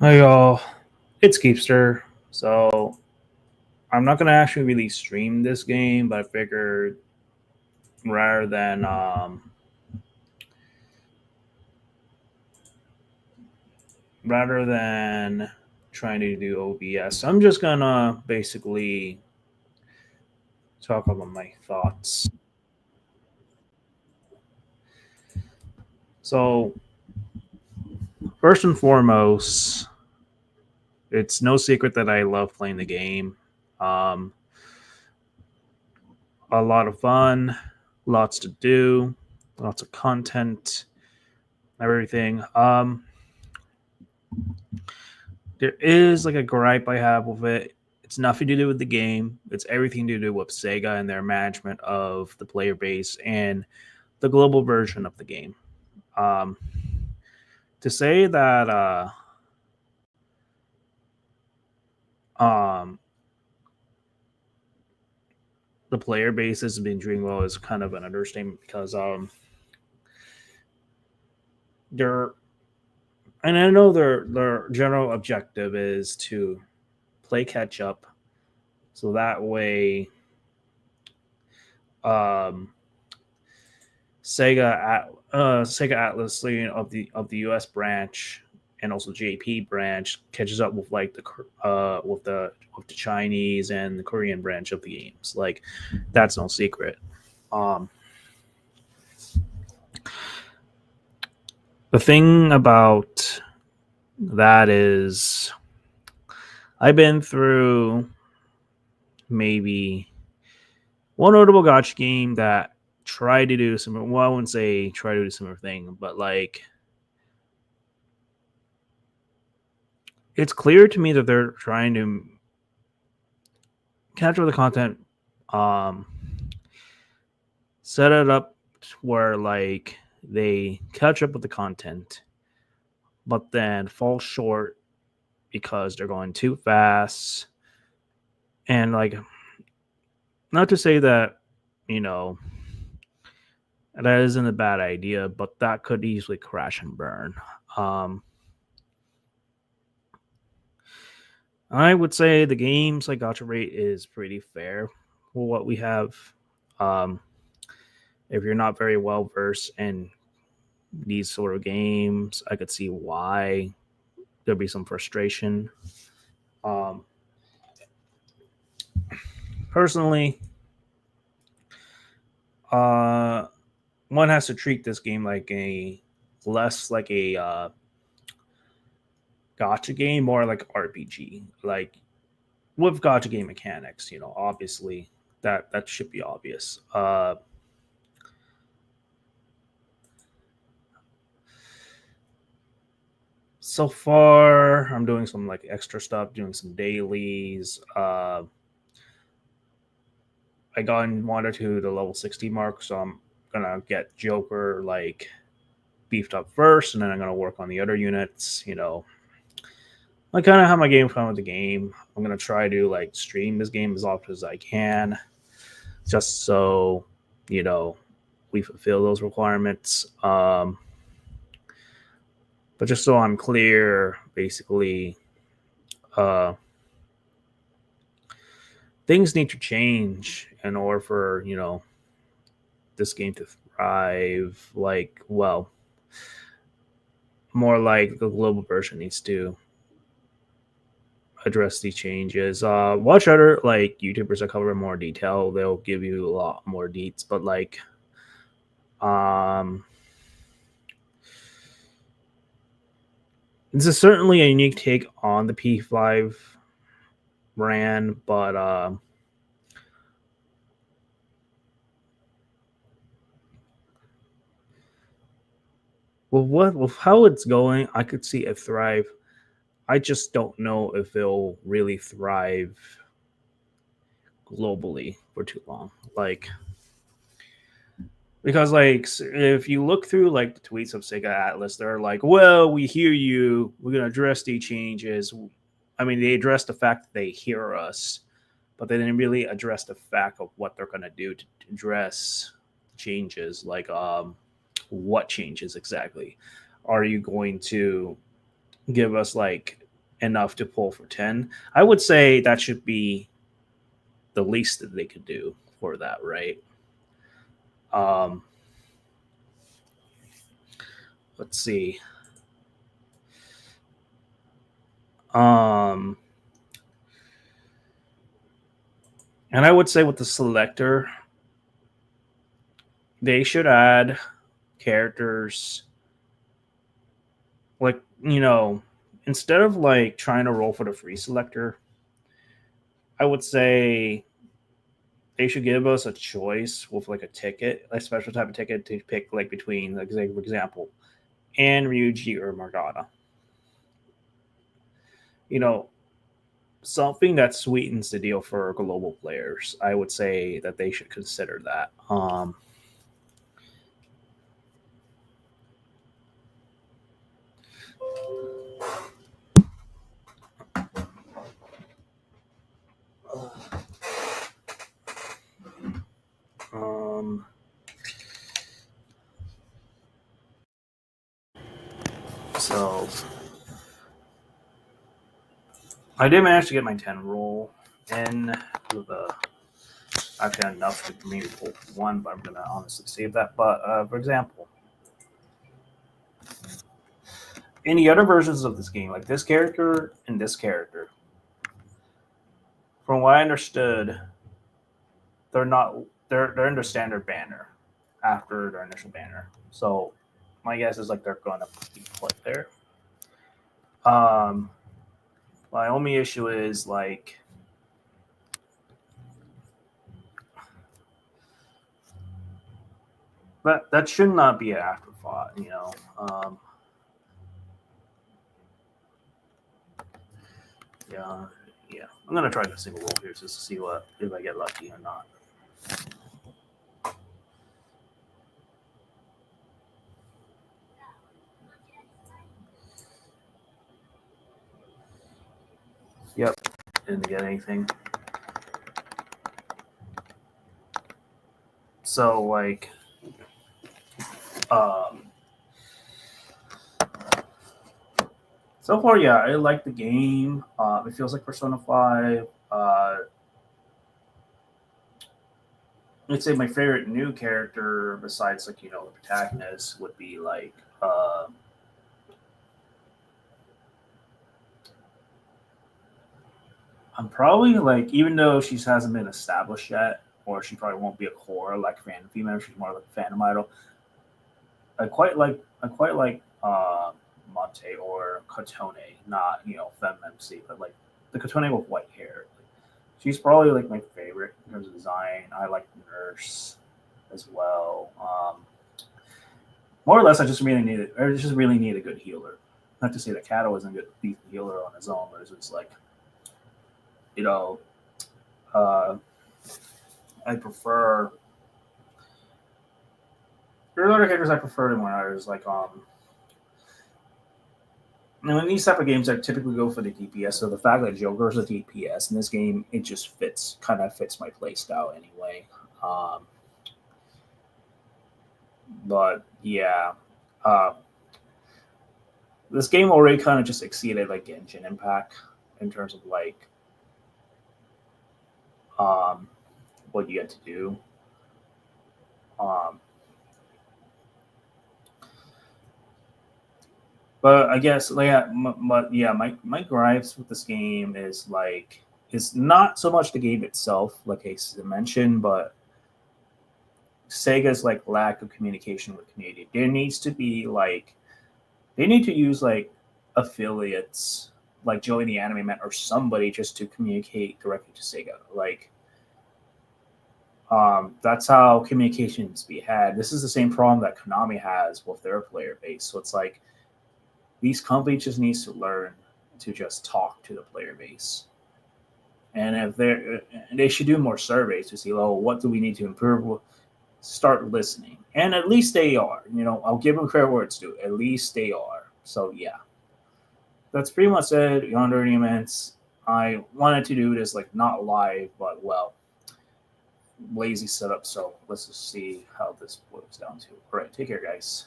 Hi y'all, it's Keepster. So I'm not gonna actually really stream this game, but I figured rather than rather than trying to do OBS, I'm just gonna basically talk about my thoughts. So first and foremost, it's no secret that I love playing the game. Um, a lot of fun, lots to do, lots of content, everything. There is like a gripe I have with it. It's nothing to do with the game. It's everything to do with Sega and their management of the player base and the global version of the game. Um, to say that um, the player base has been doing well is kind of an understatement because they're and I know their general objective is to play catch up, so that way um, Sega Atlas of the US branch and also JP branch catches up with like with the Chinese and the Korean branch of the games. Like that's no secret. Um, the thing about that is I've been through maybe one notable gotcha game that tried to do similar. Well, I wouldn't say try to do similar thing, but like it's clear to me that they're trying to capture the content, um, set it up where like they catch up with the content, but then fall short because they're going too fast. And like, not to say that you know that isn't a bad idea, but that could easily crash and burn. Um, I would say the game's like gotcha rate is pretty fair for what we have. Um, if you're not very well versed in these sort of games, I could see why there'd be some frustration. Um, personally, uh, one has to treat this game like a less like a gotcha game, more like RPG. Like with gotcha game mechanics, obviously that should be obvious. So far, I'm doing some like extra stuff, doing some dailies. I got in wanted to the level 60 mark, so I'm gonna get Joker like beefed up first, and then I'm gonna work on the other units. I kind of have my game plan with the game. I'm gonna try to like stream this game as often as I can, just so you know we fulfill those requirements. But just so I'm clear, basically, uh, things need to change in order for this game to thrive. Like, well, more like the global version needs to address these changes. Watch other like YouTubers that cover in more detail. They'll give you a lot more deets. But like, um, this is certainly a unique take on the P5 brand, but with how it's going, I could see it thrive. I just don't know if it'll really thrive globally for too long. Like, because like if you look through like the tweets of Sega Atlas, they're like, "Well, we hear you. We're gonna address the changes." I mean, they addressed the fact that they hear us, but they didn't really address the fact of what they're gonna do to address changes. Like, what changes exactly? Are you going to give us like enough to pull for 10. I would say that should be the least that they could do for that, right? Um, let's see. Um, and I would say with the selector, they should add characters like, instead of like trying to roll for the free selector, I would say they should give us a choice with like a ticket, a special type of ticket to pick like between, like, say, for example, and Ryuji or Morgana. You know, something that sweetens the deal for global players. I would say that they should consider that. Um, so I did manage to get my 10 roll in with actually enough to maybe pull one, but I'm gonna honestly save that. But for example, in the other versions of this game, like this character and this character, from what I understood, they're not they're in their standard banner after their initial banner. So my guess is like they're gonna be put there. Um, my only issue is like that should not be an afterthought. Yeah, yeah. I'm gonna try the single roll here just to see what if I get lucky or not. Yep, didn't get anything. So like, um, so far, yeah, I like the game. It feels like Persona 5. I'd say my favorite new character, besides like the protagonist, would be like I'm probably like, even though she hasn't been established yet, or she probably won't be a core like fan female. She's more like a Phantom Idol. I quite like Monte or Kotone, not Femme MC, but like the Kotone with white hair. She's probably like my favorite in terms of design. I like Nurse as well. More or less, I just really need a good healer. Not to say that Kato isn't a good healer on his own, but it's just like, you know, uh, I prefer. There are other characters I prefer when I was like in these type of games, I typically go for the DPS. So the fact that Joker's a DPS in this game, it just kind of fits my playstyle anyway. Um, but yeah, uh, this game already kind of just exceeded like Genshin Impact in terms of like um, what you get to do. Um, but I guess like yeah, my gripes with this game is like is not so much the game itself, like I mentioned, but Sega's like lack of communication with community. There needs to be like they need to use like affiliates like Joey the Anime Man or somebody just to communicate directly to Sega. Like that's how communications be had. This is the same problem that Konami has with their player base. So it's like these companies just needs to learn to just talk to the player base. And if they should do more surveys to see, oh, what do we need to improve? Start listening, and at least they are. I'll give them credit where it's due. At least they are. So yeah, that's pretty much it. Yonder Events. I wanted to do this like not live, but well, lazy setup. So let's just see how this boils down to. All right, take care, guys.